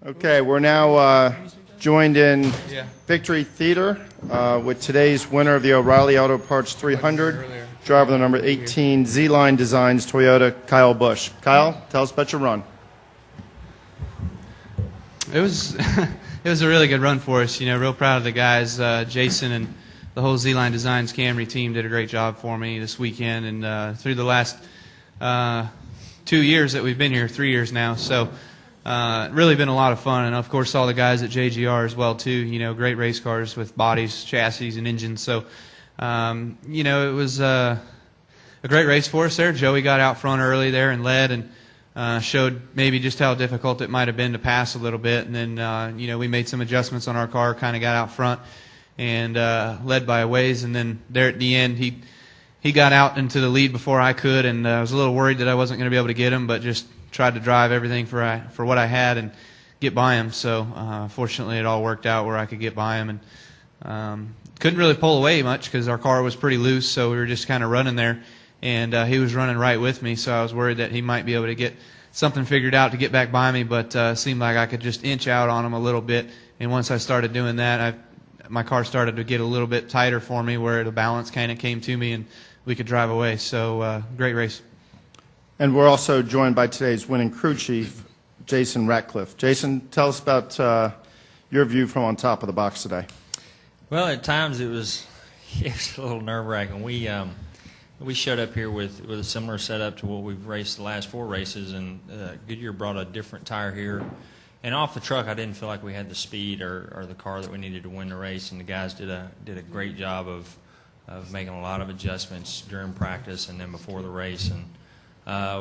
Okay, we're now joined in Victory Theater with today's winner of the O'Reilly Auto Parts 300, driver the number 18, Z-Line Designs Toyota, Kyle Busch. Kyle, tell us about your run. It was it was a really good run for us. You know, real proud of the guys. Jason and the whole Z-Line Designs Camry team did a great job for me this weekend and through the last 2 years that we've been here, 3 years now. So really been a lot of fun, and of course all the guys at JGR as well too. You know, great race cars with bodies, chassis, and engines. So you know, it was a great race for us there. Joey got out front early there and led, and showed maybe just how difficult it might have been to pass a little bit. And then you know, we made some adjustments on our car, kind of got out front and led by a ways. And then there at the end, he got out into the lead before I could, and I was a little worried that I wasn't going to be able to get him, but just tried to drive everything for what I had and get by him. So fortunately it all worked out where I could get by him, and couldn't really pull away much because our car was pretty loose, so we were just kind of running there, and he was running right with me, so I was worried that he might be able to get something figured out to get back by me, but it seemed like I could just inch out on him a little bit. And once I started doing that, my car started to get a little bit tighter for me where the balance kind of came to me and we could drive away. So great race. And we're also joined by today's winning crew chief, Jason Ratcliff. Jason, tell us about your view from on top of the box today. Well, at times it was a little nerve-wracking. We showed up here with a similar setup to what we've raced the last 4 races, and Goodyear brought a different tire here. And off the truck, I didn't feel like we had the speed or the car that we needed to win the race, and the guys did a great job of making a lot of adjustments during practice and then before the race. And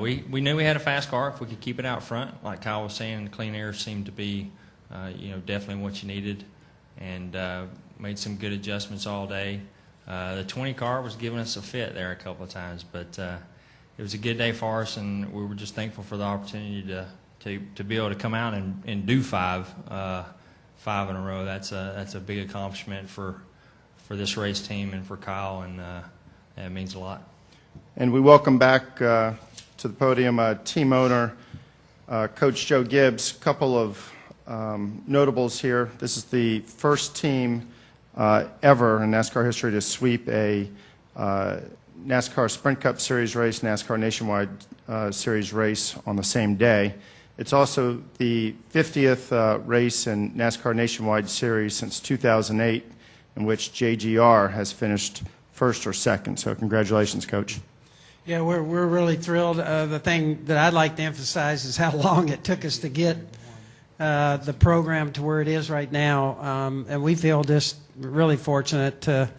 we knew we had a fast car. If we could keep it out front, like Kyle was saying, the clean air seemed to be, you know, definitely what you needed, and made some good adjustments all day. The 20 car was giving us a fit there a couple of times, but it was a good day for us, and we were just thankful for the opportunity to be able to come out and do five in a row. That's a big accomplishment for this race team and for Kyle, and it means a lot. And we welcome back to the podium team owner, Coach Joe Gibbs. A couple of notables here. This is the first team ever in NASCAR history to sweep a NASCAR Sprint Cup Series race, NASCAR Nationwide Series race on the same day. It's also the 50th race in NASCAR Nationwide Series since 2008 in which JGR has finished first or second. So congratulations, Coach. Yeah, we're really thrilled. The thing that I'd like to emphasize is how long it took us to get the program to where it is right now. And we feel just really fortunate to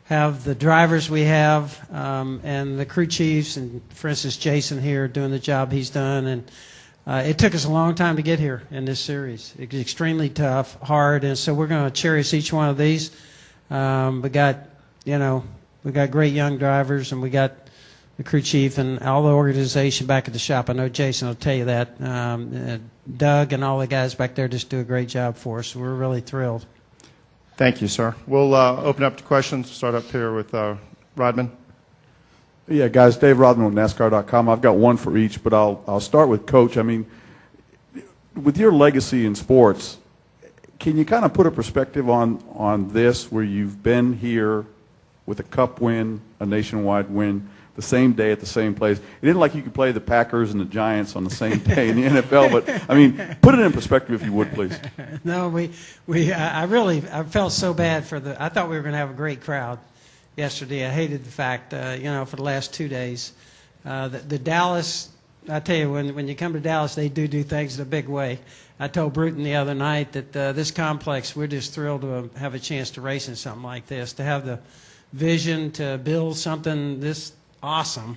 have the drivers we have and the crew chiefs, and for instance Jason here doing the job he's done. And it took us a long time to get here in this series. It was extremely tough, hard, and so we're going to cherish each one of these. We got great young drivers, and we got the crew chief and all the organization back at the shop. I know Jason will tell you that. Doug and all the guys back there just do a great job for us. We're really thrilled. Thank you, sir. We'll open up to questions. Start up here with Rodman. Yeah, guys, Dave Rodman with NASCAR.com. I've got one for each, but I'll start with Coach. I mean, with your legacy in sports, can you kind of put a perspective on this, where you've been here with a Cup win, a nationwide win, the same day at the same place? It isn't like you could play the Packers and the Giants on the same day in the NFL, but I mean, put it in perspective if you would, please. No, I felt so bad I thought we were going to have a great crowd yesterday. I hated the fact, for the last 2 days, the Dallas. I tell you, when you come to Dallas, they do things in a big way. I told Bruton the other night that this complex, we're just thrilled to have a chance to race in something like this, to have the vision to build something this awesome.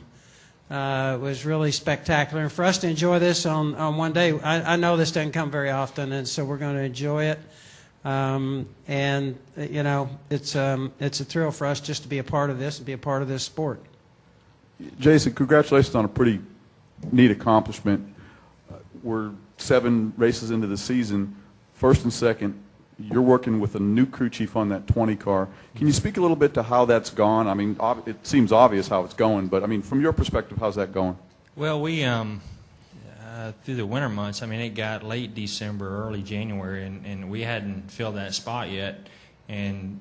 Was really spectacular, and for us to enjoy this on one day, I know this doesn't come very often, and so we're going to enjoy it. And you know, it's a thrill for us just to be a part of this and be a part of this sport. Jason, congratulations on a pretty neat accomplishment. We're 7 races into the season, first and second. You're working with a new crew chief on that 20 car. Can you speak a little bit to how that's gone? I mean, it seems obvious how it's going, but I mean, from your perspective, how's that going? Well, we through the winter months, I mean, it got late December, early January, and we hadn't filled that spot yet. And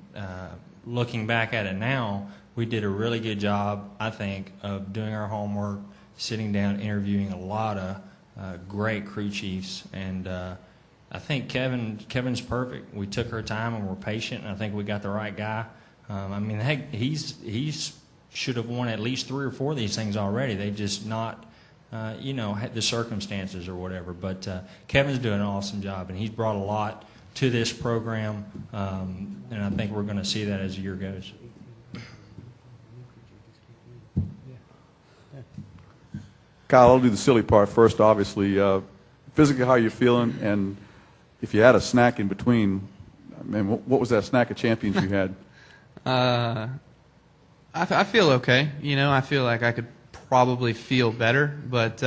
looking back at it now, we did a really good job, I think, of doing our homework, sitting down, interviewing a lot of great crew chiefs. And I think Kevin's perfect. We took our time and we're patient, and I think we got the right guy. I mean, heck, he's should have won at least 3 or 4 of these things already. They just not, had the circumstances or whatever. But Kevin's doing an awesome job, and he's brought a lot to this program, and I think we're going to see that as the year goes. Kyle, I'll do the silly part first, obviously. Physically, how are you feeling? And if you had a snack in between, man, what was that snack of champions you had? I feel okay. I feel like I could probably feel better, but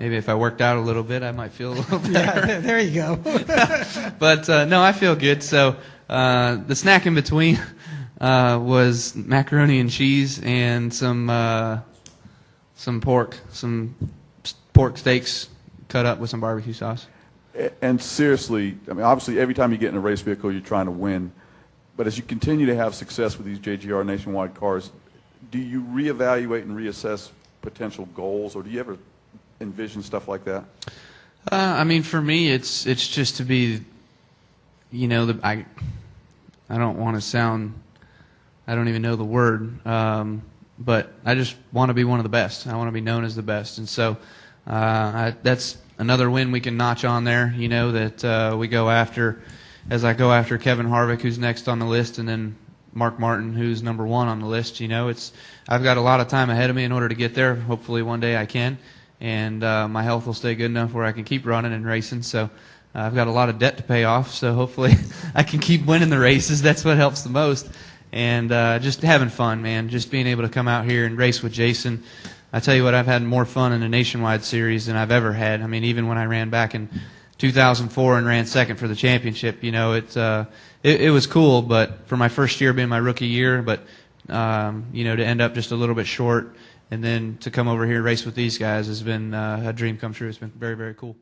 maybe if I worked out a little bit, I might feel a little better. Yeah, there you go. But no, I feel good. So the snack in between was macaroni and cheese and some pork steaks cut up with some barbecue sauce. And seriously, I mean, obviously, every time you get in a race vehicle, you're trying to win. But as you continue to have success with these JGR Nationwide cars, do you reevaluate and reassess potential goals, or do you ever envision stuff like that? I mean, for me, it's just to be, I don't want to sound, I don't even know the word, but I just want to be one of the best. I want to be known as the best, and so that's another win we can notch on there. That we go after. As I go after Kevin Harvick, who's next on the list, and then Mark Martin, who's number 1 on the list, I've got a lot of time ahead of me in order to get there. Hopefully one day I can, and my health will stay good enough where I can keep running and racing. So I've got a lot of debt to pay off, so hopefully I can keep winning the races. That's what helps the most. And just having fun, man, just being able to come out here and race with Jason. I tell you what, I've had more fun in the Nationwide Series than I've ever had. I mean, even when I ran back in 2004 and ran second for the championship, it was cool, but for my first year being my rookie year, but to end up just a little bit short and then to come over here and race with these guys has been a dream come true. It's been very, very cool.